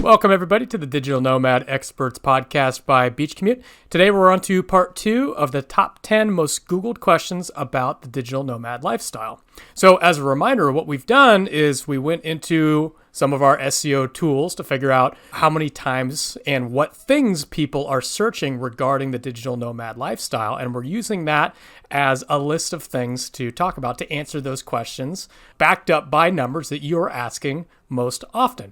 Welcome, everybody, to the Digital Nomad Experts podcast by Commute. Today, we're on to part 2 of the top 10 most Googled questions about the digital nomad lifestyle. So, as a reminder, what we've done is we went into some of our SEO tools to figure out how many times and what things people are searching regarding the digital nomad lifestyle. And we're using that as a list of things to talk about to answer those questions, backed up by numbers that you're asking most often.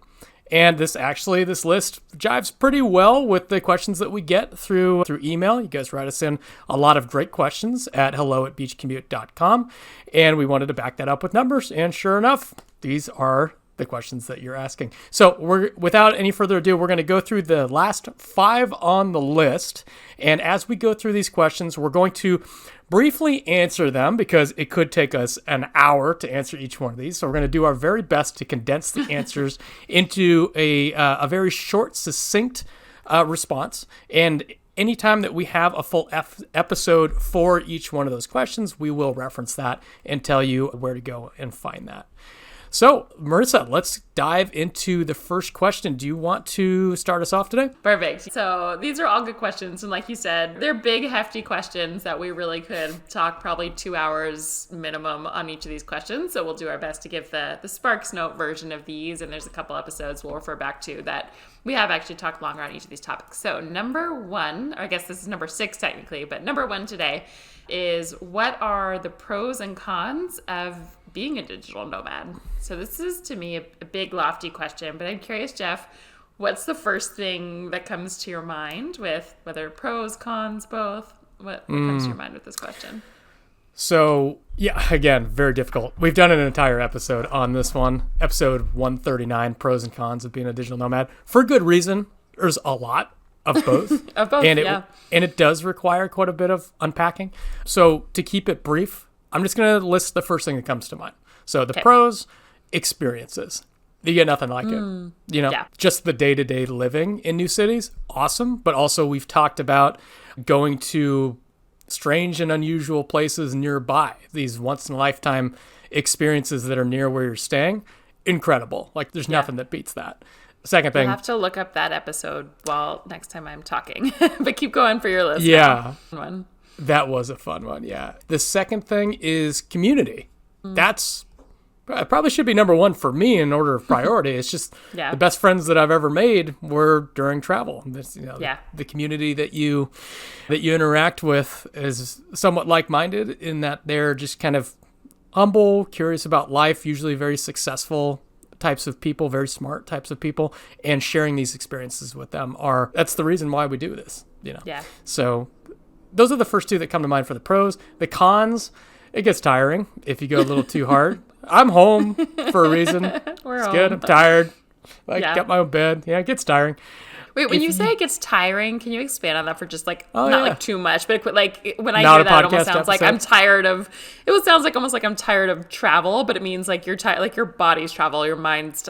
And this list jives pretty well with the questions that we get through email. You guys write us in a lot of great questions at hello@beachcommute.com. And we wanted to back that up with numbers. And sure enough, these are the questions that you're asking. So without any further ado, we're going to go through the last 5 on the list. And as we go through these questions, we're going to briefly answer them because it could take us an hour to answer each one of these. So we're going to do our very best to condense the answers into a very short, succinct response. And anytime that we have a full episode for each one of those questions, we will reference that and tell you where to go and find that. So, Marisa, let's dive into the first question. Do you want to start us off today? Perfect. So these are all good questions. And like you said, they're big, hefty questions that we really could talk probably 2 hours minimum on each of these questions. So we'll do our best to give the Sparks Note version of these. And there's a couple episodes we'll refer back to that we have actually talked longer on each of these topics. So number 1, or I guess this is number 6 technically, but number 1 today is what are the pros and cons of being a digital nomad? So this is, to me, a big, lofty question, but I'm curious, Jeff, what's the first thing that comes to your mind with whether pros, cons, both? What comes to your mind with this question? So, yeah, again, very difficult. We've done an entire episode on this one, episode 139, pros and cons of being a digital nomad. For good reason. There's a lot of both. Of both, and yeah. And it does require quite a bit of unpacking. So to keep it brief, I'm just going to list the first thing that comes to mind. So the pros, experiences. You get nothing like it. Just the day-to-day living in new cities, awesome. But also we've talked about going to strange and unusual places nearby. These once-in-a-lifetime experiences that are near where you're staying, incredible. Like there's nothing that beats that. Second thing. I'll have to look up that episode next time I'm talking. But keep going for your list. Yeah. One. That was a fun one, yeah. The second thing is community. That's probably should be number 1 for me in order of priority. It's just the best friends that I've ever made were during travel. This, the community that you interact with is somewhat like-minded in that they're just kind of humble, curious about life, usually very successful types of people, very smart types of people, and sharing these experiences with them that's the reason why we do this, Yeah. So those are the first 2 that come to mind for the pros. The cons, it gets tiring if you go a little too hard. I'm home for a reason. It's good. I'm tired. Got my own bed. Yeah, it gets tiring. Wait, when you say it gets tiring, can you expand on that for just not too much, but like when I Not hear that, it almost sounds episode. like I'm tired of. It sounds like almost like I'm tired of travel, but it means like you're tired, like your body's travel, your body's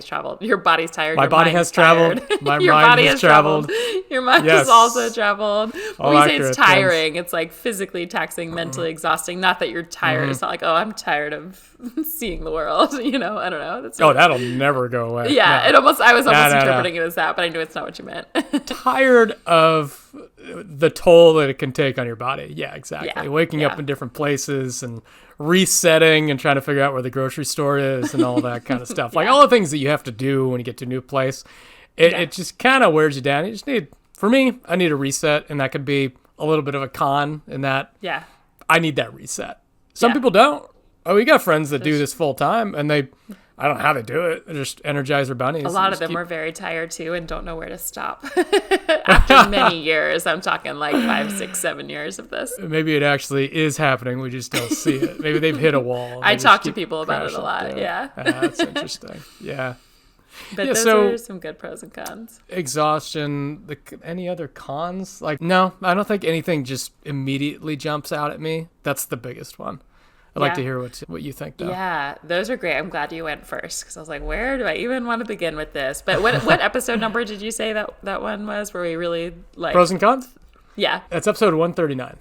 traveled, your body's tired. My body has traveled. My mind has traveled. Your mind has also traveled. When we say it's tiring, it's like physically taxing, mentally exhausting. Not that you're tired. It's not like, I'm tired of seeing the world. I don't know. That'll never go away. Yeah, no. I was almost interpreting it as that, but I knew it's not what you meant. Tired of the toll that it can take on your body. Yeah, exactly. Yeah. Waking up in different places and resetting and trying to figure out where the grocery store is and all that kind of stuff. Like all the things that you have to do when you get to a new place. It just kind of wears you down. You just I need a reset, and that could be a little bit of a con in that I need that reset. Some people don't. We got friends that do this full time, and I don't know how they do it. They just energize their bunnies. A lot of them are very tired too and don't know where to stop. After many years, I'm talking like 5, 6, 7 years of this. Maybe it actually is happening. We just don't see it. Maybe they've hit a wall. I talk to people about it a lot. Yeah. That's interesting. Yeah. But those are some good pros and cons. Exhaustion. Any other cons? No, I don't think anything just immediately jumps out at me. That's the biggest one. I'd like to hear what you think, though. Yeah, those are great. I'm glad you went first because I was like, where do I even want to begin with this? But what episode number did you say that one was where we really like... Pros and cons? Yeah. That's episode 139.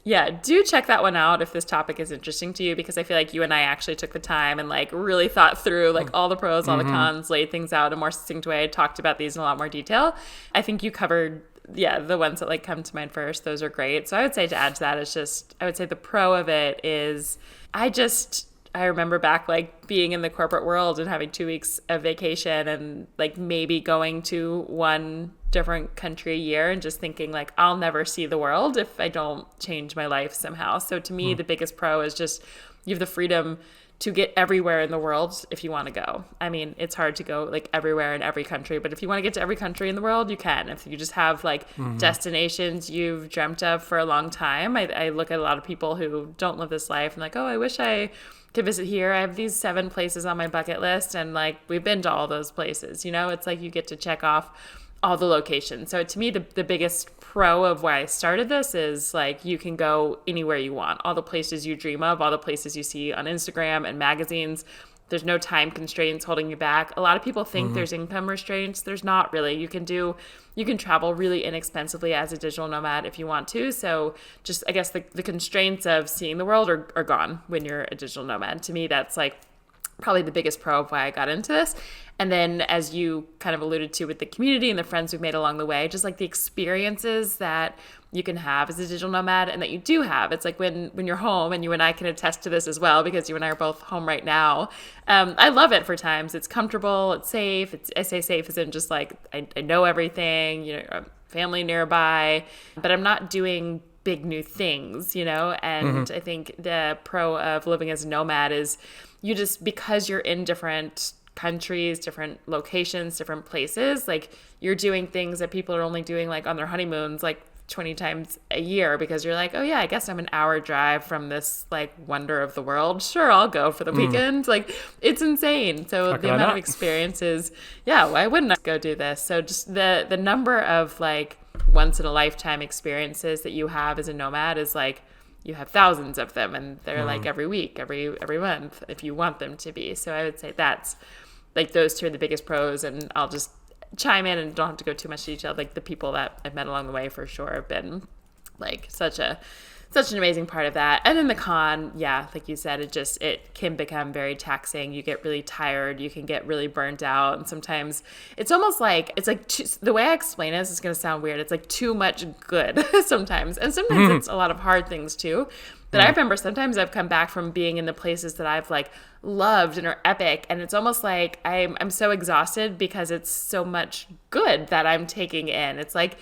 Yeah, do check that one out if this topic is interesting to you, because I feel like you and I actually took the time and like really thought through like all the pros, all the cons, laid things out in a more succinct way, talked about these in a lot more detail. I think you covered, the ones that like come to mind first. Those are great. So I would say to add to that is just, I would say the pro of it is I remember back like being in the corporate world and having 2 weeks of vacation and like maybe going to one different country a year and just thinking like, I'll never see the world if I don't change my life somehow. So to me, the biggest pro is just you have the freedom to get everywhere in the world if you want to go. I mean, it's hard to go like everywhere in every country, but if you want to get to every country in the world, you can. If you just have like destinations you've dreamt of for a long time. I look at a lot of people who don't live this life and like, oh, I wish I could visit here. I have these 7 places on my bucket list and like we've been to all those places. It's like you get to check off all the locations. So to me, the biggest pro of why I started this is like you can go anywhere you want, all the places you dream of, all the places you see on Instagram and magazines. There's no time constraints holding you back. A lot of people think there's income restraints. There's not really. You can travel really inexpensively as a digital nomad if you want to. So just, I guess the constraints of seeing the world are gone when you're a digital nomad. To me, that's like probably the biggest pro of why I got into this. And then as you kind of alluded to with the community and the friends we've made along the way, just like the experiences that you can have as a digital nomad and that you do have. It's like when you're home, and you and I can attest to this as well because you and I are both home right now. I love it for times. It's comfortable, it's safe. I say safe as in just like I know everything, family nearby, but I'm not doing big new things, and I think the pro of living as a nomad is you just, because you're in different countries, different locations, different places, like you're doing things that people are only doing like on their honeymoons like 20 times a year, because you're like, oh yeah, I guess I'm an hour drive from this like wonder of the world. Sure, I'll go for the weekend. Like it's insane. So the amount of experiences, why wouldn't I go do this? So just the number of like once in a lifetime experiences that you have as a nomad is like, you have thousands of them, and they're like every week, every month, if you want them to be. So I would say that's like those two are the biggest pros, and I'll just chime in and don't have to go too much detail. Like the people that I've met along the way for sure have been like such an amazing part of that. And then the con, like you said, it can become very taxing. You get really tired. You can get really burnt out. And sometimes it's almost like, the way I explain it is going to sound weird. It's like too much good sometimes. And sometimes it's a lot of hard things too. But I remember sometimes I've come back from being in the places that I've like loved and are epic, and it's almost like I'm so exhausted because it's so much good that I'm taking in. It's like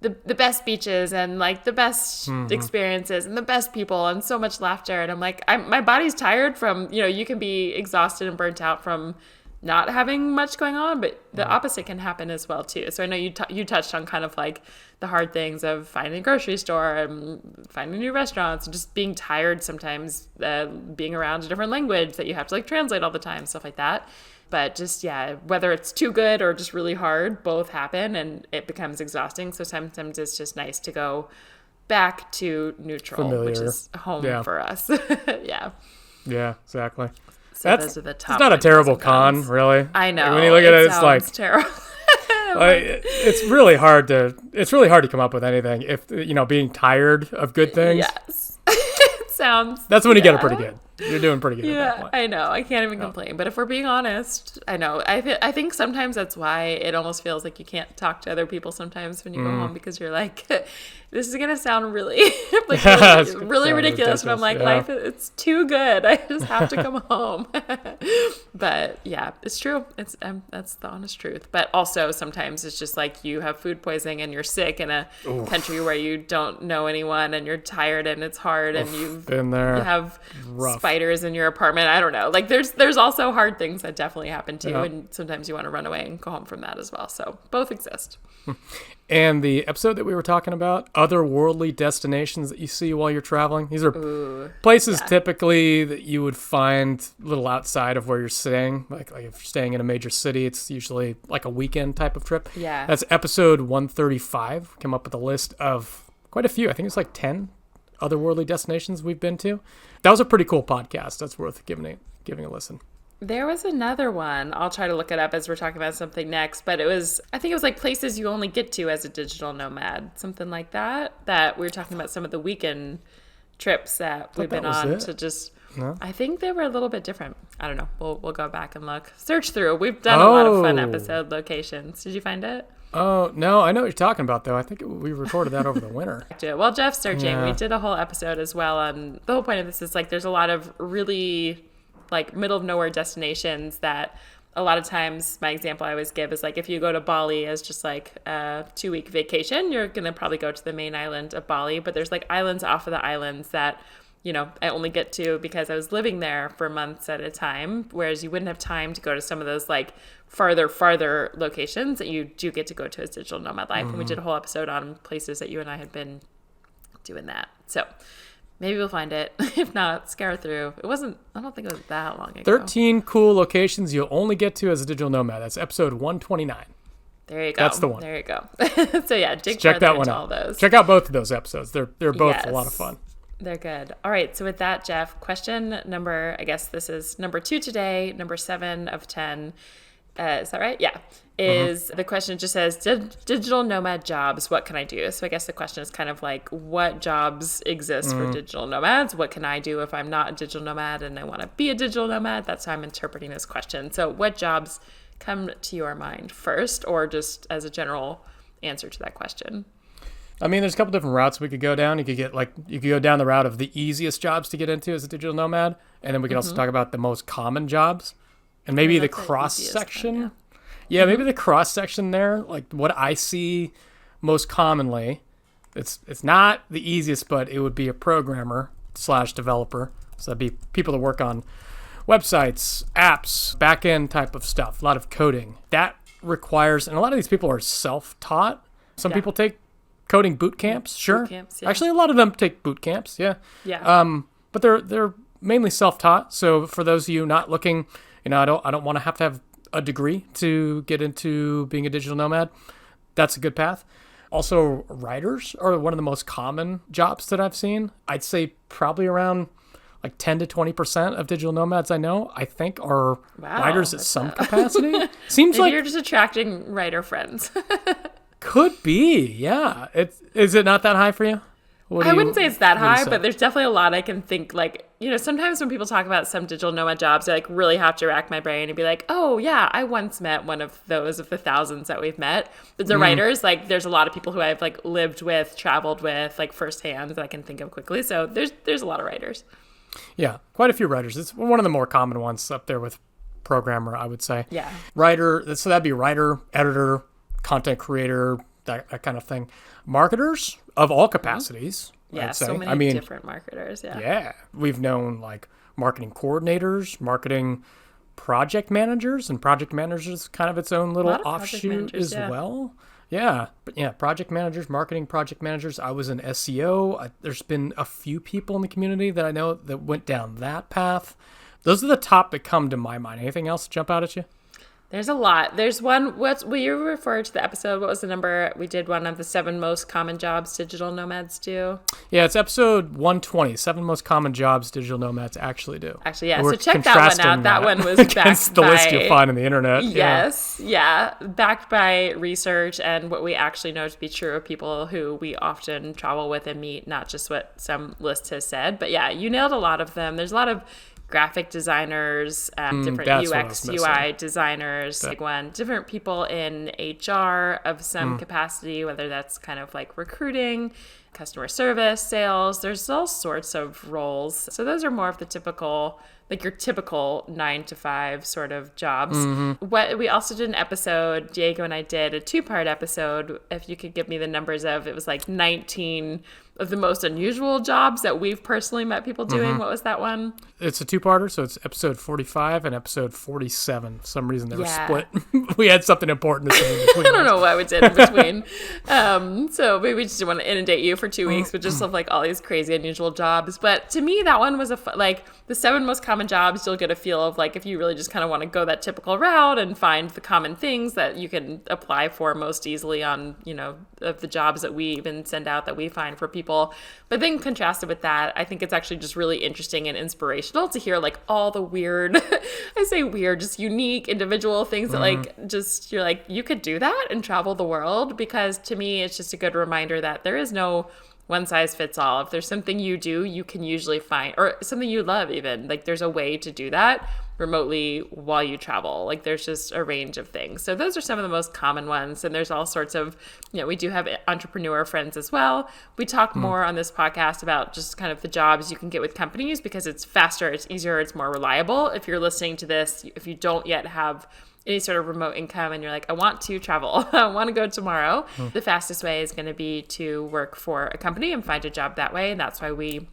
the best beaches and like the best experiences and the best people and so much laughter, and I'm like my body's tired from, you can be exhausted and burnt out from not having much going on, but the opposite can happen as well too. So I know you touched on kind of like the hard things of finding a grocery store and finding new restaurants and just being tired sometimes, being around a different language that you have to like translate all the time, stuff like that. But just, whether it's too good or just really hard, both happen and it becomes exhausting. So sometimes it's just nice to go back to neutral, Familiar. Which is home for us. Yeah, exactly. So those are the top. It's not a terrible con, really. I know. Like, when you look at it, it's like terrible. it's really hard to come up with anything if being tired of good things. Yes. It sounds. That's when you get it pretty good. You're doing pretty good at that point. I know. I can't even complain. But if we're being honest, I know. I think sometimes that's why it almost feels like you can't talk to other people sometimes when you go home, because you're like, this is going to sound really, really ridiculous. And I'm like, life, it's too good. I just have to come home. But yeah, it's true. It's that's the honest truth. But also sometimes it's just like you have food poisoning and you're sick in a country where you don't know anyone and you're tired and it's hard and you've been there. You have spiders in your apartment. I don't know. Like there's also hard things that definitely happen too. And sometimes you want to run away and go home from that as well. So both exist. And the episode that we were talking about, otherworldly destinations that you see while you're traveling. These are places typically that you would find a little outside of where you're staying. Like if you're staying in a major city, it's usually like a weekend type of trip. Yeah. That's episode 135. Came up with a list of quite a few. I think it's like 10 otherworldly destinations we've been to. That was a pretty cool podcast. That's worth giving a listen. There was another one. I'll try to look it up as we're talking about something next. But I think it was like places you only get to as a digital nomad. Something like that. That we were talking about some of the weekend trips that we've been on to just. No? I think they were a little bit different. I don't know. We'll go back and look. Search through. We've done a lot of fun episode locations. Did you find it? Oh, no. I know what you're talking about, though. I think we recorded that over the winter. Well, Jeff's searching. Yeah. We did a whole episode as well. And the whole point of this is like there's a lot of really like middle of nowhere destinations that a lot of times my example I always give is like if you go to Bali as just like a 2-week vacation, you're going to probably go to the main island of Bali. But there's like islands off of the islands that I only get to because I was living there for months at a time, whereas you wouldn't have time to go to some of those like farther locations that you do get to go to as Digital Nomad Life. And we did a whole episode on places that you and I had been doing that. So maybe we'll find it. If not, scour through. I don't think it was that long ago. 13 cool locations you'll only get to as a digital nomad. That's episode 129. There you go. That's the one. There you go. So yeah, check that one out. All those. Check out both of those episodes. They're both a lot of fun. They're good. All right. So with that, Jeff, question number, I guess this is number 2 today, number 7 of 10. Is that right? Yeah. The question just says, digital nomad jobs, what can I do? So I guess the question is kind of like, what jobs exist for digital nomads? What can I do if I'm not a digital nomad and I want to be a digital nomad? That's how I'm interpreting this question. So what jobs come to your mind first, or just as a general answer to that question? I mean, there's a couple different routes we could go down. You could go down the route of the easiest jobs to get into as a digital nomad, and then we could also talk about the most common jobs, and maybe the cross section. Yeah, maybe the cross section there, like what I see most commonly. It's not the easiest, but it would be a programmer / developer. So that'd be people that work on websites, apps, back-end type of stuff, a lot of coding. That requires, and a lot of these people are self-taught. Some people take coding boot camps, sure. Boot camps, yeah. Actually, a lot of them take boot camps, yeah. Yeah. But they're mainly self-taught. So for those of you not looking, I don't want to have a degree to get into being a digital nomad. That's a good path. Also, writers are one of the most common jobs that I've seen. I'd say probably around like 10 to 20% of digital nomads I know, I think, are writers at some capacity. Seems Maybe like you're just attracting writer friends. Could be, yeah. Is it not that high for you? I wouldn't say it's that high, but there's definitely a lot I can think, like, sometimes when people talk about some digital nomad jobs, I like really have to rack my brain and be like, oh yeah, I once met one of those of the thousands that we've met. But the writers, like there's a lot of people who I've like lived with, traveled with, like firsthand that I can think of quickly. So there's a lot of writers. Yeah, quite a few writers. It's one of the more common ones up there with programmer, I would say. Yeah. Writer, so that'd be writer, editor, content creator, that kind of thing. Marketers of all capacities. Yeah, I'd say. so many different marketers. Yeah. Yeah. We've known like marketing coordinators, marketing project managers, and project managers is kind of its own little offshoot as well. Yeah. But yeah, project managers, marketing project managers. I was an SEO. There's been a few people in the community that I know that went down that path. Those are the top that come to my mind. Anything else jump out at you? There's a lot. There's one, will you refer to the episode? What was the number? We did one of the 7 most common jobs digital nomads do. Yeah, it's episode 120, 7 most common jobs digital nomads actually do. Actually, yeah. So check that one out. That one was against the list you'll find on the internet. Yes. Yeah. Backed by research and what we actually know to be true of people who we often travel with and meet, not just what some list has said. But yeah, you nailed a lot of them. There's a lot of graphic designers, different UX, UI designers, big one, different people in HR of some capacity, whether that's kind of like recruiting, customer service, sales. There's all sorts of roles. So those are more of the typical, like your typical 9 to 5 sort of jobs. What we also did an episode, Diego and I did a 2-part episode. If you could give me the numbers of, it was like 19 of the most unusual jobs that we've personally met people doing. What was that one? It's a 2-parter, so it's episode 45 and episode 47. For some reason they were split. We had something important to say in between. I don't know what we did in between. So maybe we just didn't want to inundate you for 2 weeks with just like all these crazy unusual jobs. But to me, that one was like the 7 most common jobs. You'll get a feel of like if you really just kind of want to go that typical route and find the common things that you can apply for most easily on, of the jobs that we even send out that we find for people. But then contrasted with that, I think it's actually just really interesting and inspirational to hear like all the weird, I say weird, just unique individual things that like just you're like, you could do that and travel the world, because to me it's just a good reminder that there is no one size fits all. If there's something you do, you can usually find, or something you love even, like there's a way to do that remotely while you travel. Like there's just a range of things. So those are some of the most common ones. And there's all sorts of, we do have entrepreneur friends as well. We talk more on this podcast about just kind of the jobs you can get with companies because it's faster, it's easier, it's more reliable. If you're listening to this, if you don't yet have any sort of remote income and you're like, I want to travel, I want to go tomorrow, the fastest way is going to be to work for a company and find a job that way. And that's why we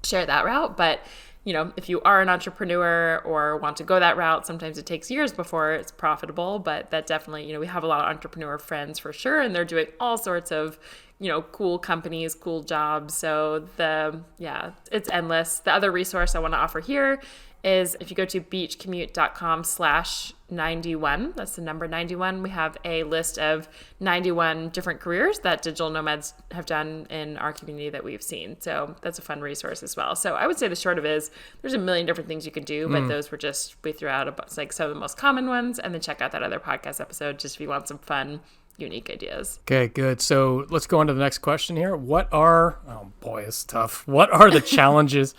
share that route. But if you are an entrepreneur or want to go that route, sometimes it takes years before it's profitable, but that definitely, we have a lot of entrepreneur friends for sure. And they're doing all sorts of, cool companies, cool jobs. So it's endless. The other resource I want to offer here is if you go to beachcommute.com/91, that's the number 91, we have a list of 91 different careers that digital nomads have done in our community that we've seen. So that's a fun resource as well. So I would say the short of it is there's a million different things you can do, but those were we threw out like some of the most common ones, and then check out that other podcast episode just if you want some fun, unique ideas. Okay, good. So let's go on to the next question here. Oh boy, it's tough. What are the challenges?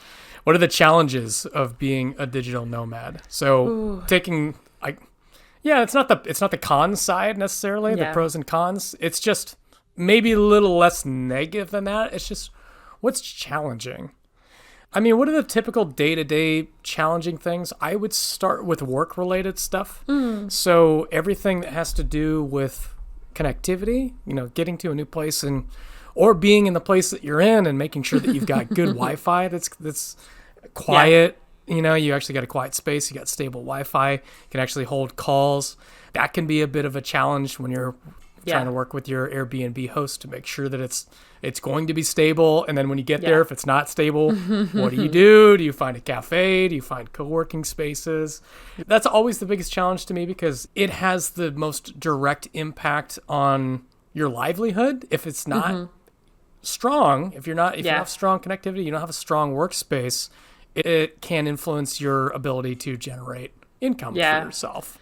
What are the challenges of being a digital nomad? So it's not the con side necessarily, the pros and cons. It's just maybe a little less negative than that. It's just what's challenging. I mean, what are the typical day-to-day challenging things? I would start with work-related stuff. So everything that has to do with connectivity, getting to a new place or being in the place that you're in and making sure that you've got good Wi-Fi that's quiet. You actually got a quiet space. You got stable Wi-Fi. You can actually hold calls. That can be a bit of a challenge when you're trying to work with your Airbnb host to make sure that it's going to be stable. And then when you get there, if it's not stable, what do you do? Do you find a cafe? Do you find co-working spaces? That's always the biggest challenge to me because it has the most direct impact on your livelihood. If it's not strong, if you don't have strong connectivity, you don't have a strong workspace, it can influence your ability to generate income for yourself.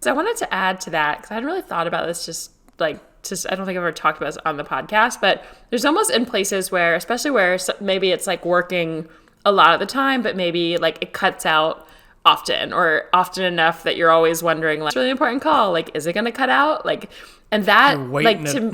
So I wanted to add to that because I hadn't really thought about this I don't think I've ever talked about this on the podcast, but there's almost in places where, especially where maybe it's like working a lot of the time, but maybe like it cuts out often or often enough that you're always wondering, like, it's a really important call. Like, is it going to cut out? Like, and that, like, so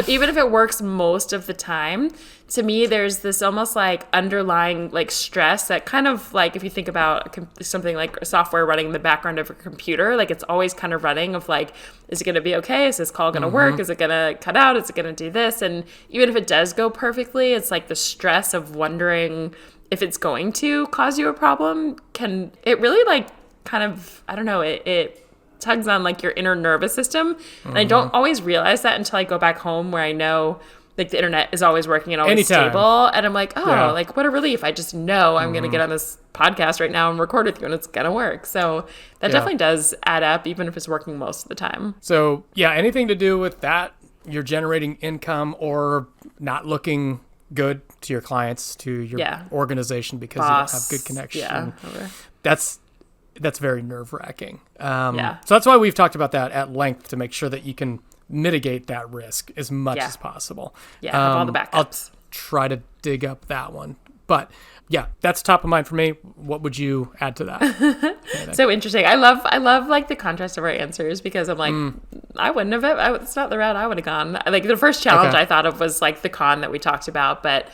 even if it works most of the time, to me, there's this almost like underlying like stress that kind of like, if you think about something like software running in the background of a computer, like it's always kind of running of like, is it going to be okay? Is this call going to work? Is it going to cut out? Is it going to do this? And even if it does go perfectly, it's like the stress of wondering if it's going to cause you a problem. It really like kind of, I don't know, it tugs on like your inner nervous system. And I don't always realize that until I go back home where I know like the internet is always working and always stable. And I'm like, like what a relief. I just know I'm going to get on this podcast right now and record with you and it's going to work. So that definitely does add up, even if it's working most of the time. So anything to do with that, you're generating income or not looking good to your clients, to your organization because you don't have good connection. That's very nerve-wracking. So that's why we've talked about that at length to make sure that you can mitigate that risk as much as possible. Have all the backups. I'll try to dig up that one. But that's top of mind for me. What would you add to that? So interesting. I love like the contrast of our answers because I'm like, I wouldn't have, it's not the route I would have gone. Like the first challenge I thought of was like the con that we talked about, but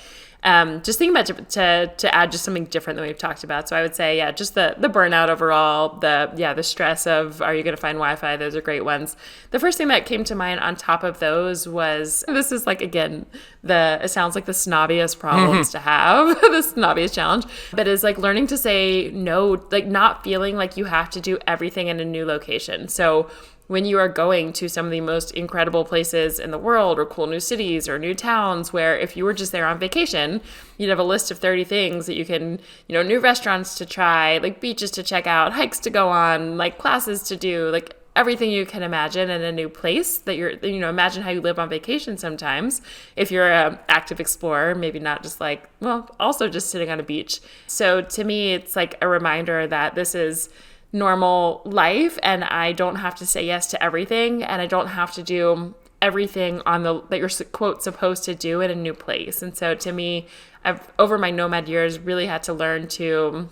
just thinking about to add just something different than we've talked about. So I would say, just the burnout overall, the stress of, are you going to find Wi-Fi? Those are great ones. The first thing that came to mind on top of those was, this is like, again, it sounds like the snobbiest problems to have, the snobbiest challenge, but is like learning to say no, like not feeling like you have to do everything in a new location. So when you are going to some of the most incredible places in the world or cool new cities or new towns where if you were just there on vacation, you'd have a list of 30 things that you can, new restaurants to try, like beaches to check out, hikes to go on, like classes to do, like everything you can imagine in a new place that you're, imagine how you live on vacation sometimes. If you're an active explorer, maybe not just like, also just sitting on a beach. So to me, it's like a reminder that this is normal life and I don't have to say yes to everything and I don't have to do everything that you're quote supposed to do in a new place. And so to me, I've over my nomad years really had to learn to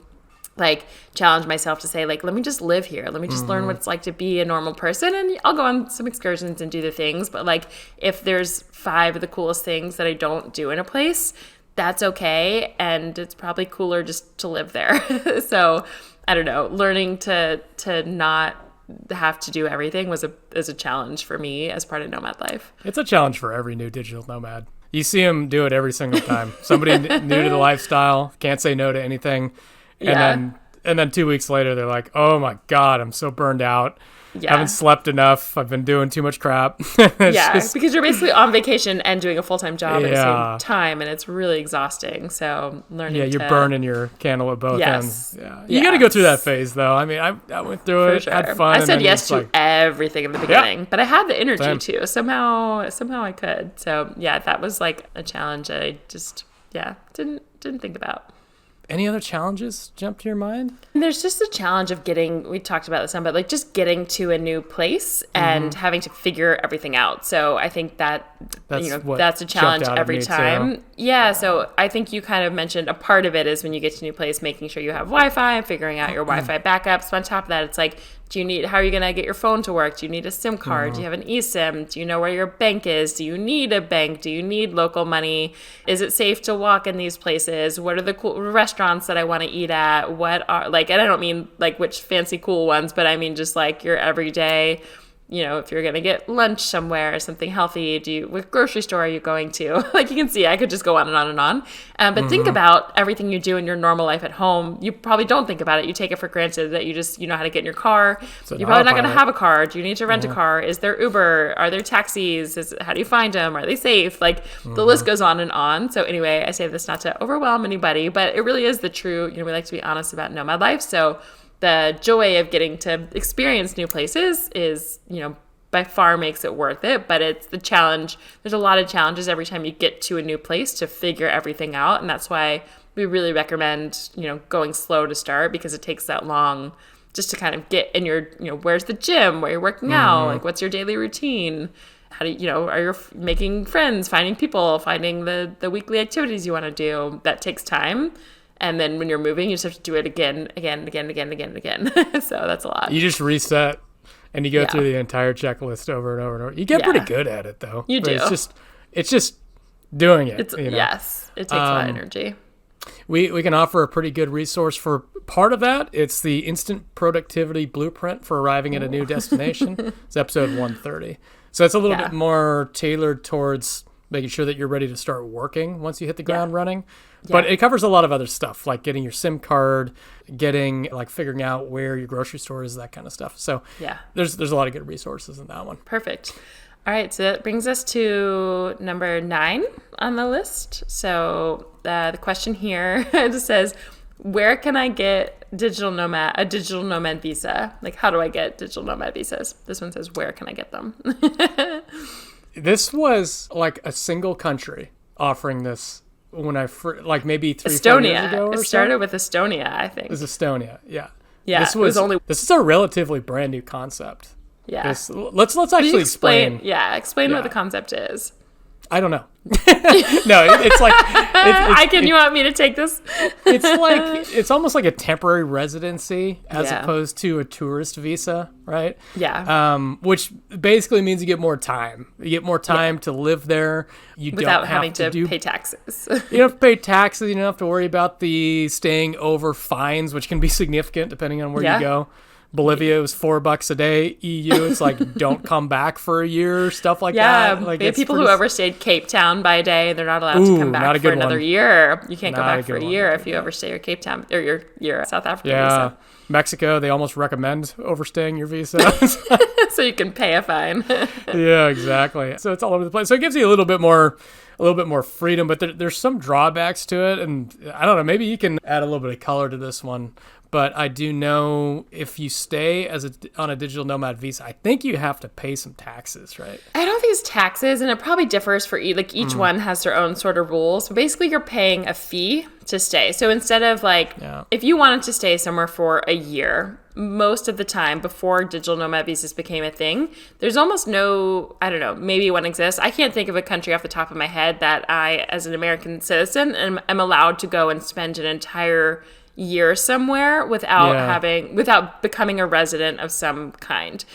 like challenge myself to say like, let me just live here. Let me just learn what it's like to be a normal person. And I'll go on some excursions and do the things. But like if there's 5 of the coolest things that I don't do in a place, that's okay. And it's probably cooler just to live there. So I don't know, learning to not have to do everything is a challenge for me as part of nomad life. It's a challenge for every new digital nomad. You see them do it every single time. Somebody new to the lifestyle, can't say no to anything. And then 2 weeks later, they're like, oh my God, I'm so burned out. I haven't slept enough. I've been doing too much crap. Because you're basically on vacation and doing a full-time job at the same time, and it's really exhausting. So learning you're burning your candle at both ends. Yeah. You got to go through that phase, though. I mean, I went through it, had fun. I said yes to everything in the beginning, but I had the energy too. Somehow I could. So yeah, that was like a challenge that I just didn't think about. Any other challenges jump to your mind? There's just a challenge of we talked about this some, but like just getting to a new place and having to figure everything out. So I think that's a challenge every time. Too. Yeah. So I think you kind of mentioned a part of it is when you get to a new place, making sure you have Wi-Fi and figuring out your Wi-Fi backups. But on top of that, it's like, how are you going to get your phone to work? Do you need a SIM card? Do you have an eSIM? Do you know where your bank is? Do you need a bank? Do you need local money? Is it safe to walk in these places? What are the cool restaurants that I want to eat at? What are and I don't mean like which fancy cool ones, but I mean just like your everyday, if you're going to get lunch somewhere, something healthy, what grocery store are you going to? Like you can see, I could just go on and on and on. But think about everything you do in your normal life at home. You probably don't think about it. You take it for granted that you know how to get in your car. You're probably not going to have a car. Do you need to rent a car? Is there Uber? Are there taxis? How do you find them? Are they safe? Like the list goes on and on. So anyway, I say this not to overwhelm anybody, but it really is the true, we like to be honest about nomad life. So the joy of getting to experience new places is, by far makes it worth it. But it's the challenge. There's a lot of challenges every time you get to a new place to figure everything out. And that's why we really recommend, going slow to start, because it takes that long just to kind of get in your, where's the gym, where you're working out, like what's your daily routine? How do are you making friends, finding people, finding the weekly activities you want to do? That takes time. And then when you're moving, you just have to do it again. So that's a lot. You just reset and you go through the entire checklist over and over and over. You get pretty good at it, though. You do. It's just doing it. Yes, it takes a lot of energy. We can offer a pretty good resource for part of that. It's the Instant Productivity Blueprint for Arriving at a New Destination. It's episode 130. So it's a little bit more tailored towards making sure that you're ready to start working once you hit the ground running. But it covers a lot of other stuff, like getting your SIM card, figuring out where your grocery store is, that kind of stuff. So there's a lot of good resources in that one. Perfect. All right, so that brings us to number 9 on the list. So the question here just says, where can I get a digital nomad visa? Like, how do I get digital nomad visas? This one says, where can I get them? This was like a single country offering this when maybe 3-4 years ago or so. It started with Estonia, I think. It was Estonia, yeah. Yeah, this is a relatively brand new concept. Yeah. Let's actually explain. Yeah, explain what the concept is. I don't know. No, it's like you want me to take this? It's almost like a temporary residency as opposed to a tourist visa, right? Yeah. Which basically means you get more time. You get more time to live there. Without having to pay taxes. You don't have to pay taxes. You don't have to worry about the staying over fines, which can be significant depending on where you go. Bolivia was $4 a day. EU, it's like don't come back for a year, stuff like that. Like we have people who overstayed Cape Town by a day. They're not allowed to come back for another year. You can't go back for a year if you overstay your Cape Town or your South African visa. Mexico, they almost recommend overstaying your visa. So you can pay a fine. Yeah, exactly. So it's all over the place. So it gives you a little bit more freedom, but there's some drawbacks to it. And I don't know, maybe you can add a little bit of color to this one. But I do know if you stay on a digital nomad visa, I think you have to pay some taxes, right? I don't think it's taxes, and it probably differs for each one has their own sort of rules. So basically, you're paying a fee to stay. So instead of if you wanted to stay somewhere for a year, most of the time before digital nomad visas became a thing, there's almost no, I don't know, maybe one exists. I can't think of a country off the top of my head that I, as an American citizen, am allowed to go and spend an entire year somewhere without becoming a resident of some kind.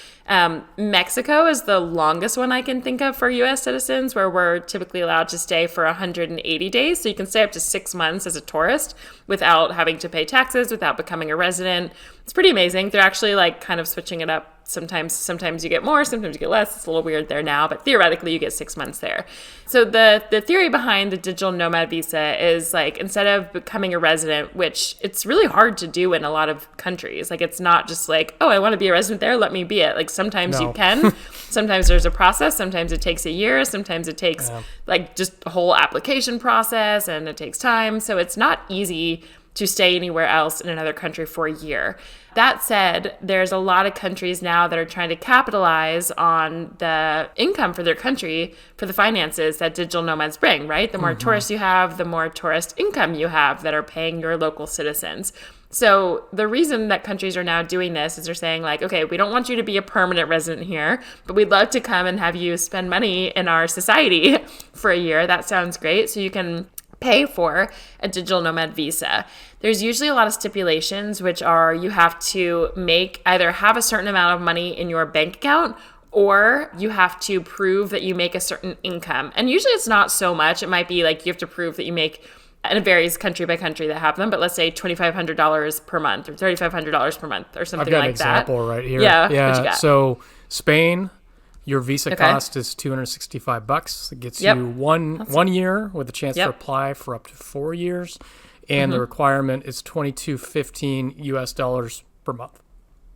Mexico is the longest one I can think of for U.S. citizens, where we're typically allowed to stay for 180 days. So you can stay up to 6 months as a tourist without having to pay taxes, without becoming a resident. It's pretty amazing. They're actually like kind of switching it up. Sometimes you get more, sometimes you get less. It's a little weird there now, but theoretically you get 6 months there. So the theory behind the digital nomad visa is like, instead of becoming a resident, which it's really hard to do in a lot of countries, like it's not just like, oh, I want to be a resident there, let me be it. Like sometimes you can, sometimes there's a process, sometimes it takes a year, sometimes it takes like just a whole application process and it takes time. So it's not easy to stay anywhere else in another country for a year. That said, there's a lot of countries now that are trying to capitalize on the income for their country, for the finances that digital nomads bring, right? The more tourists you have, the more tourist income you have that are paying your local citizens. So the reason that countries are now doing this is they're saying like, okay, we don't want you to be a permanent resident here, but we'd love to come and have you spend money in our society for a year. That sounds great. So you can pay for a digital nomad visa. There's usually a lot of stipulations, which are you have to either have a certain amount of money in your bank account, or you have to prove that you make a certain income. And usually it's not so much. It might be like you have to prove that you make, and it varies country by country that have them, but let's say $2,500 per month or $3,500 per month or something like that. I've got an example right here. Yeah. What you got? So Spain, your visa cost is $265. It gets you one year with a chance to apply for up to 4 years. And the requirement is $22.15 US per month.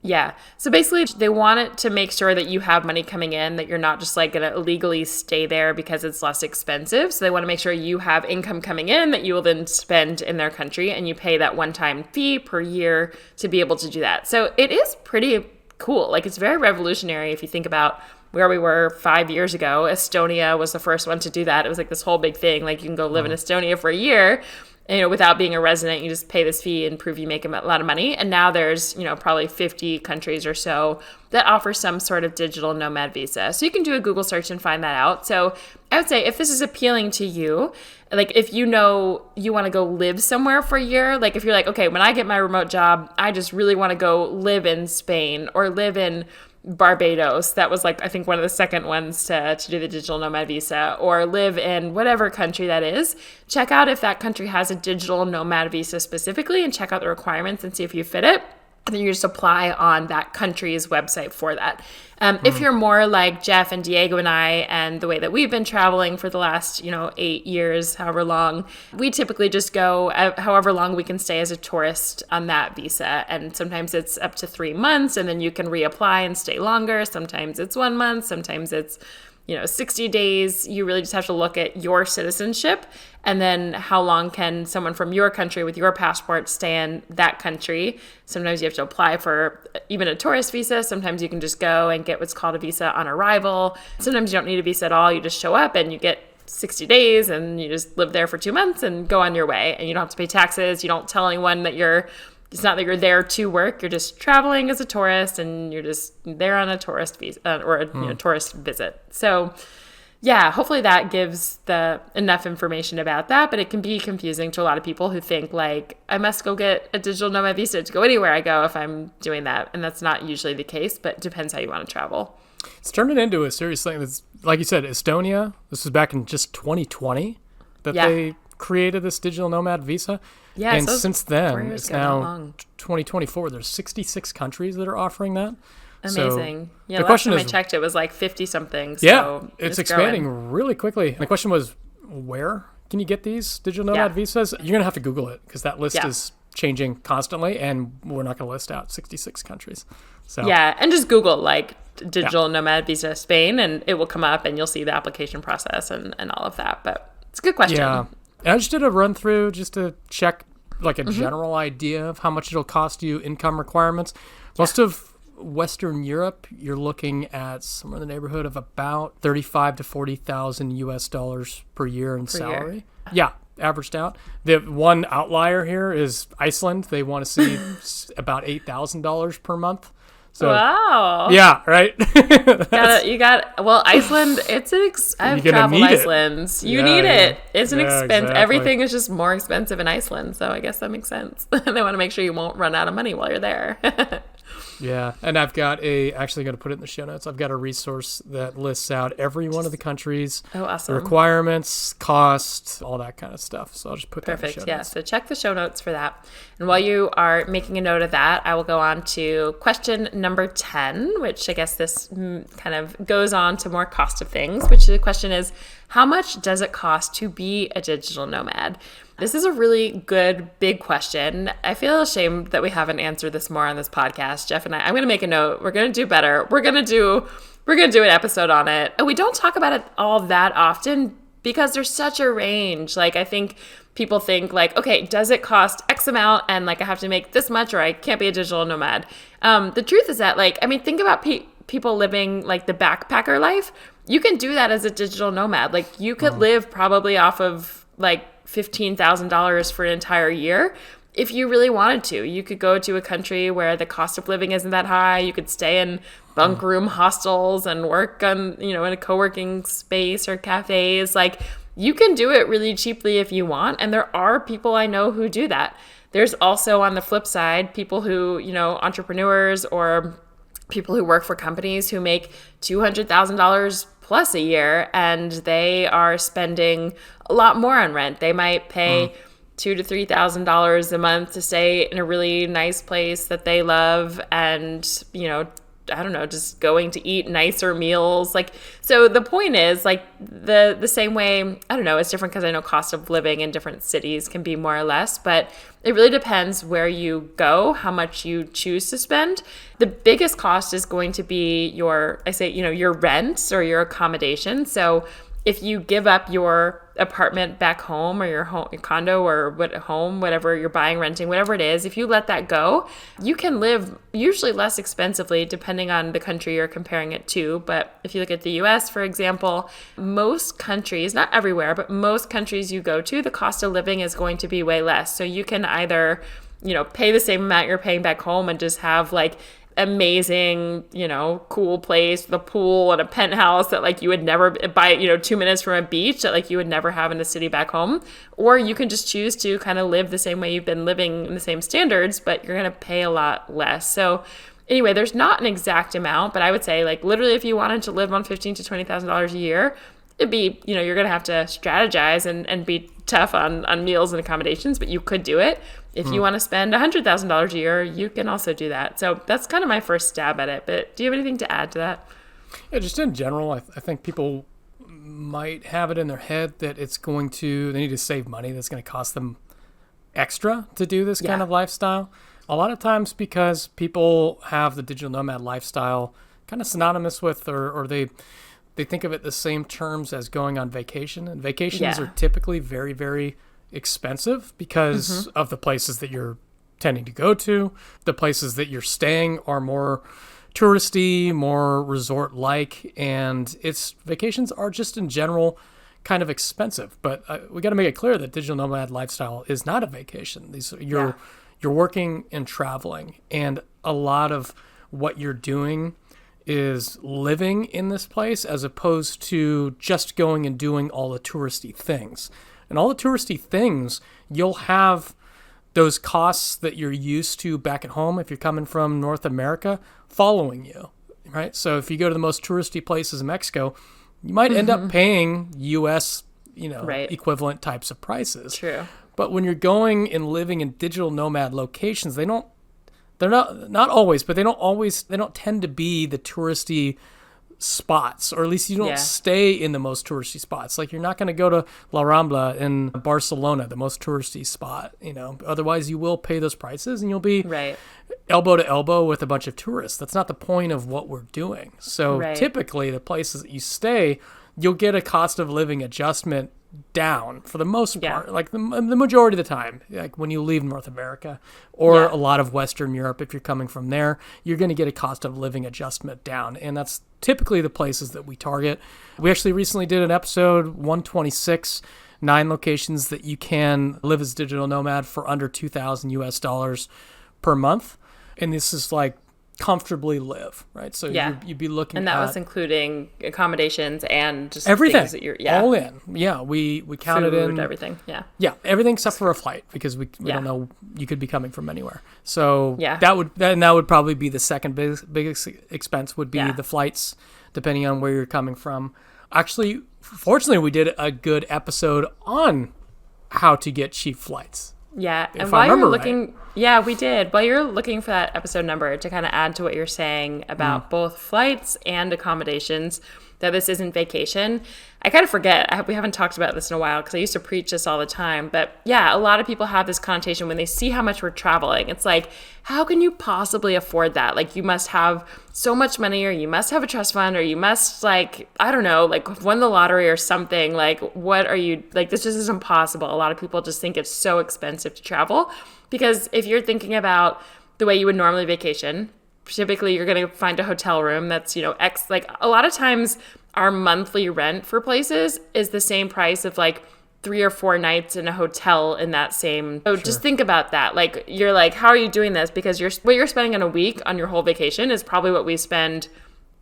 Yeah. So basically, they want it to make sure that you have money coming in, that you're not just like going to illegally stay there because it's less expensive. So they want to make sure you have income coming in that you will then spend in their country, and you pay that one-time fee per year to be able to do that. So it is pretty cool. Like, it's very revolutionary if you think about where we were 5 years ago. Estonia was the first one to do that. It was like this whole big thing. Like, you can go live in Estonia for a year, without being a resident. You just pay this fee and prove you make a lot of money. And now there's, probably 50 countries or so that offer some sort of digital nomad visa. So you can do a Google search and find that out. So I would say if this is appealing to you, like if you want to go live somewhere for a year, like if you're like, okay, when I get my remote job, I just really want to go live in Spain or live in Barbados. That was like, I think one of the second ones to do the digital nomad visa, or live in whatever country that is. Check out if that country has a digital nomad visa specifically, and check out the requirements and see if you fit it. And then you just apply on that country's website for that. If you're more like Jeff and Diego and I, and the way that we've been traveling for the last, 8 years, however long, we typically just go however long we can stay as a tourist on that visa. And sometimes it's up to 3 months, and then you can reapply and stay longer. Sometimes it's 1 month, sometimes it's 60 days. You really just have to look at your citizenship, and then how long can someone from your country with your passport stay in that country. Sometimes you have to apply for even a tourist visa. Sometimes you can just go and get what's called a visa on arrival. Sometimes you don't need a visa at all. You just show up and you get 60 days and you just live there for 2 months and go on your way. And you don't have to pay taxes. You don't tell anyone that it's not that you're there to work. You're just traveling as a tourist, and you're just there on a tourist visa or a tourist visit. So yeah, hopefully that gives enough information about that, but it can be confusing to a lot of people who think like, I must go get a digital nomad visa to go anywhere I go if I'm doing that. And that's not usually the case, but it depends how you want to travel. It's turning into a serious thing. That's, like you said, Estonia, this was back in just 2020 that they created this digital nomad visa. Yeah, and so since then, it's now 2024. There's 66 countries that are offering that. Amazing. So yeah, the last question time is, I checked, it was like 50 something. So yeah, it's expanding growing really quickly. And the question was, where can you get these digital nomad visas? You're going to have to Google it, because that list is changing constantly, and we're not going to list out 66 countries. So yeah, and just Google like digital nomad visa Spain, and it will come up, and you'll see the application process and all of that. But it's a good question. Yeah. And I just did a run through just to check like a general idea of how much it'll cost you, income requirements. Most of Western Europe, you're looking at somewhere in the neighborhood of about $35,000 to $40,000 US per year in salary. Year. Yeah. averaged out. The one outlier here is Iceland. They want to see about $8,000 per month. So, wow. Yeah, right? Iceland, I've traveled Iceland. You need it. It's an expense. Exactly. Everything is just more expensive in Iceland. So I guess that makes sense. They want to make sure you won't run out of money while you're there. Yeah, and I've got actually going to put it in the show notes. I've got a resource that lists out every one of the countries, awesome. the requirements, cost, all that kind of stuff. So I'll just put that in the show notes. Yeah, so check the show notes for that. And while you are making a note of that, I will go on to question number 10, which I guess this kind of goes on to more cost of things, which the question is, how much does it cost to be a digital nomad? This is a really good, big question. I feel ashamed that we haven't answered this more on this podcast. Jeff and I'm going to make a note. We're going to do better. We're going to do an episode on it. And we don't talk about it all that often because there's such a range. Like, I think people think like, okay, does it cost X amount? And like, I have to make this much or I can't be a digital nomad. The truth is that think about people living like the backpacker life. You can do that as a digital nomad. Like, you could live probably off of like $15,000 for an entire year. If you really wanted to, you could go to a country where the cost of living isn't that high. You could stay in bunk room hostels and work on, in a co-working space or cafes. Like, you can do it really cheaply if you want. And there are people I know who do that. There's also, on the flip side, people who, entrepreneurs or people who work for companies who make $200,000 plus a year, and they are spending a lot more on rent. They might pay $2,000 to $3,000 a month to stay in a really nice place that they love, and I don't know, just going to eat nicer meals. Like, so the point is, like, the same way, I don't know, it's different because I know cost of living in different cities can be more or less, but it really depends where you go, how much you choose to spend. The biggest cost is going to be your rent or your accommodation. So if you give up your apartment back home or your condo or whatever you're buying, renting, whatever it is, if you let that go, you can live usually less expensively depending on the country you're comparing it to. But if you look at the US, for example, most countries, not everywhere, but most countries you go to, the cost of living is going to be way less. So you can either, pay the same amount you're paying back home and just have like amazing, cool place with a pool and a penthouse that like you would never buy, 2 minutes from a beach that like you would never have in the city back home. Or you can just choose to kind of live the same way you've been living in the same standards, but you're going to pay a lot less. So anyway, there's not an exact amount, but I would say like literally if you wanted to live on $15,000 to $20,000 a year, it'd be, you're going to have to strategize and be tough on meals and accommodations, but you could do it. If you want to spend $100,000 a year, you can also do that. So that's kind of my first stab at it. But do you have anything to add to that? Yeah, just in general, I think people might have it in their head that they need to save money. That's going to cost them extra to do this kind of lifestyle. A lot of times because people have the digital nomad lifestyle kind of synonymous with, or they think of it the same terms as going on vacation. And vacations are typically very, very expensive because of the places that you're tending to go to. The places that you're staying are more touristy, more resort-like, and vacations are just in general kind of expensive. But we got to make it clear that digital nomad lifestyle is not a vacation. You're working and traveling, and a lot of what you're doing is living in this place as opposed to just going and doing all the touristy things. And all the touristy things, you'll have those costs that you're used to back at home if you're coming from North America following you, right? So if you go to the most touristy places in Mexico, you might end up paying U.S., equivalent types of prices. True. But when you're going and living in digital nomad locations, they're not always, but they don't tend to be the touristy spots, or at least you don't stay in the most touristy spots. Like, you're not going to go to La Rambla in Barcelona, the most touristy spot, otherwise you will pay those prices and you'll be elbow to elbow with a bunch of tourists. That's not the point of what we're doing. So typically the places that you stay, you'll get a cost of living adjustment down for the most part, like the majority of the time. Like when you leave North America or a lot of Western Europe, if you're coming from there, you're going to get a cost of living adjustment down, and that's typically the places that we target. We actually recently did an episode 126, 9 locations that you can live as a digital nomad for under $2,000 per month. And this is like comfortably live, right? So you'd be looking and at... that was including accommodations and just everything, things that you're, all in. Yeah, we counted food, in... everything, yeah. Yeah, everything except for a flight, because we don't know, you could be coming from anywhere. So Yeah. that would probably be the second biggest expense would be the flights, depending on where you're coming from. Actually, fortunately, we did a good episode on how to get cheap flights. Yeah, and If while I you're remember looking, right. Yeah, we did. While you're looking for that episode number to kind of add to what you're saying about both flights and accommodations, that this isn't vacation. I kind of forget. We haven't talked about this in a while because I used to preach this all the time. But yeah, a lot of people have this connotation when they see how much we're traveling. It's like, how can you possibly afford that? Like, you must have so much money, or you must have a trust fund, or you must, like, I don't know, like won the lottery or something. Like, what are you, like, this just isn't possible. A lot of people just think it's so expensive to travel, because if you're thinking about the way you would normally vacation, typically you're going to find a hotel room that's, X, like a lot of times our monthly rent for places is the same price of like 3 or 4 nights in a hotel in that same. So just think about that. Like, you're like, how are you doing this? Because what you're spending in a week on your whole vacation is probably what we spend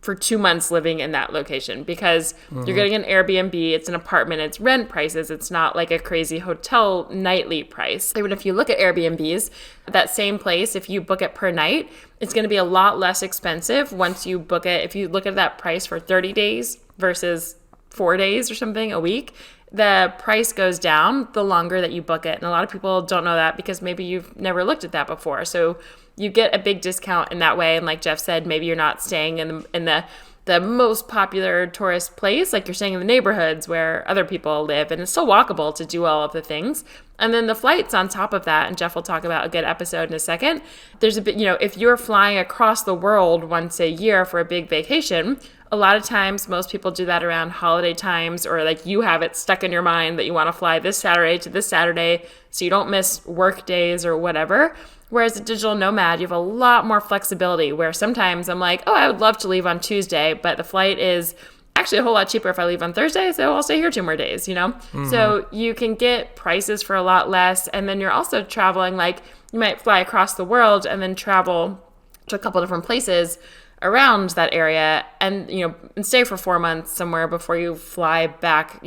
for 2 months living in that location, because you're getting an Airbnb, it's an apartment, it's rent prices, it's not like a crazy hotel nightly price. Even if you look at Airbnbs, that same place, if you book it per night, it's going to be a lot less expensive once you book it. If you look at that price for 30 days versus 4 days or something a week, the price goes down the longer that you book it. And a lot of people don't know that because maybe you've never looked at that before. So you get a big discount in that way. And like Jeff said, maybe you're not staying in the most popular tourist place. Like, you're staying in the neighborhoods where other people live, and it's still walkable to do all of the things. And then the flights on top of that, and Jeff will talk about a good episode in a second. There's a bit, if you're flying across the world once a year for a big vacation, a lot of times most people do that around holiday times, or like you have it stuck in your mind that you want to fly this Saturday to this Saturday so you don't miss work days or whatever. Whereas a digital nomad, you have a lot more flexibility, where sometimes I'm like, oh, I would love to leave on Tuesday, but the flight is actually a whole lot cheaper if I leave on Thursday, so I'll stay here 2 more days, So you can get prices for a lot less, and then you're also traveling, like, you might fly across the world and then travel to a couple different places around that area, and and stay for 4 months somewhere before you fly back,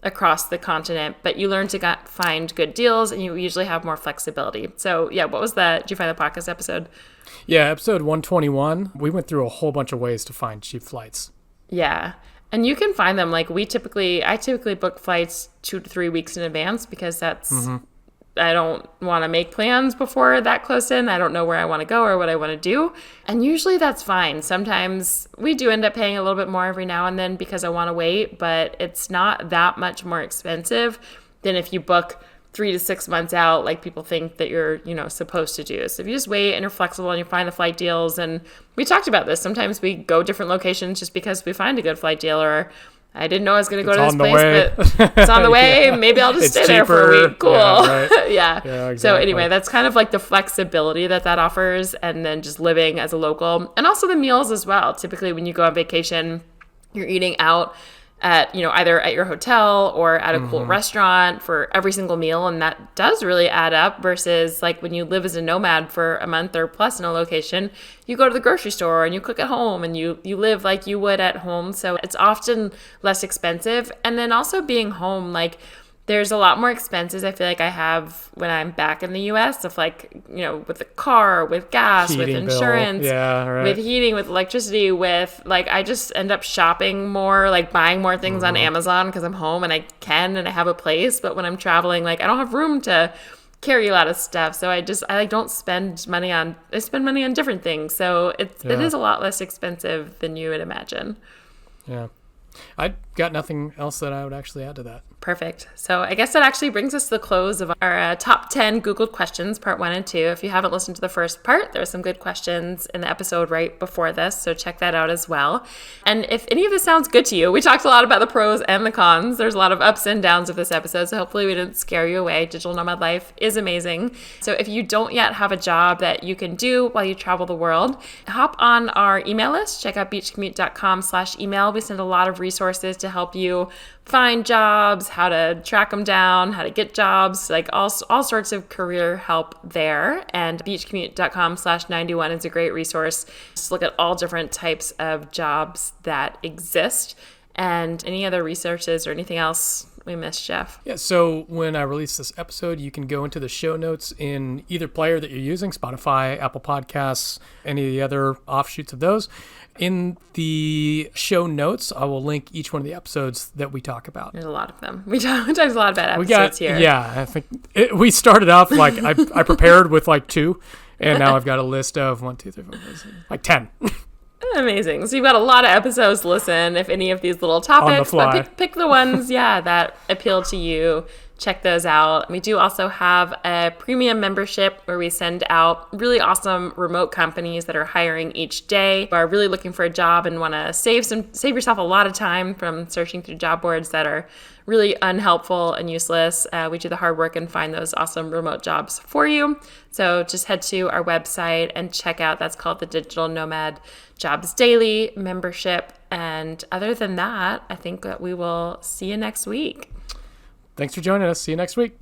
across the continent. But you learn to find good deals, and you usually have more flexibility. So yeah, what was that? Did you find the podcast episode? Yeah, episode 121. We went through a whole bunch of ways to find cheap flights. Yeah. And you can find them. Like, I typically book flights 2 to 3 weeks in advance, because that's, I don't want to make plans before that close in. I don't know where I want to go or what I want to do. And usually that's fine. Sometimes we do end up paying a little bit more every now and then because I want to wait, but it's not that much more expensive than if you book 3 to 6 months out, like people think that you're, supposed to do. So if you just wait and you're flexible and you find the flight deals, and we talked about this, sometimes we go different locations just because we find a good flight deal, or I didn't know I was going to go to this place, but it's on the way. Yeah. Maybe I'll just stay there for a week. Cool. Yeah. Right. Yeah. Exactly. So anyway, that's kind of like the flexibility that offers, and then just living as a local, and also the meals as well. Typically when you go on vacation, you're eating out at, either at your hotel or at a cool restaurant for every single meal. And that does really add up, versus like when you live as a nomad for a month or plus in a location, you go to the grocery store and you cook at home, and you live like you would at home. So it's often less expensive. And then also being home, like, there's a lot more expenses I feel like I have when I'm back in the US, of like, with the car, with gas, with insurance, with heating, with electricity, with, like, I just end up shopping more, like buying more things on Amazon because I'm home and I can, and I have a place. But when I'm traveling, like, I don't have room to carry a lot of stuff. So I don't spend money on, I spend money on different things. So it is a lot less expensive than you would imagine. Yeah. I got nothing else that I would actually add to that. Perfect. So I guess that actually brings us to the close of our top 10 Googled questions, part 1 and 2. If you haven't listened to the first part, there are some good questions in the episode right before this, so check that out as well. And if any of this sounds good to you, we talked a lot about the pros and the cons. There's a lot of ups and downs of this episode, so hopefully we didn't scare you away. Digital nomad life is amazing. So if you don't yet have a job that you can do while you travel the world, hop on our email list. Check out beachcommute.com/email. We send a lot of resources to help you find jobs, how to track them down, how to get jobs, like all sorts of career help there. And beachcommute.com/91 is a great resource. Just look at all different types of jobs that exist. And any other resources or anything else we missed, Jeff? Yeah, so when I release this episode, you can go into the show notes in either player that you're using, Spotify, Apple Podcasts, any of the other offshoots of those. In the show notes, I will link each one of the episodes that we talk about. There's a lot of them. We talk a lot about episodes here. Yeah, I think we started off like I prepared with like 2, and now I've got a list of 1, 2, 3, 4, 5, 6, like 10. Amazing. So you've got a lot of episodes to listen if any of these little topics. On the fly. But pick the ones, that appeal to you. Check those out. We do also have a premium membership where we send out really awesome remote companies that are hiring each day, who are really looking for a job and want to save yourself a lot of time from searching through job boards that are really unhelpful and useless. We do the hard work and find those awesome remote jobs for you. So just head to our website and check out. That's called the Digital Nomad Jobs Daily membership. And other than that, I think that we will see you next week. Thanks for joining us. See you next week.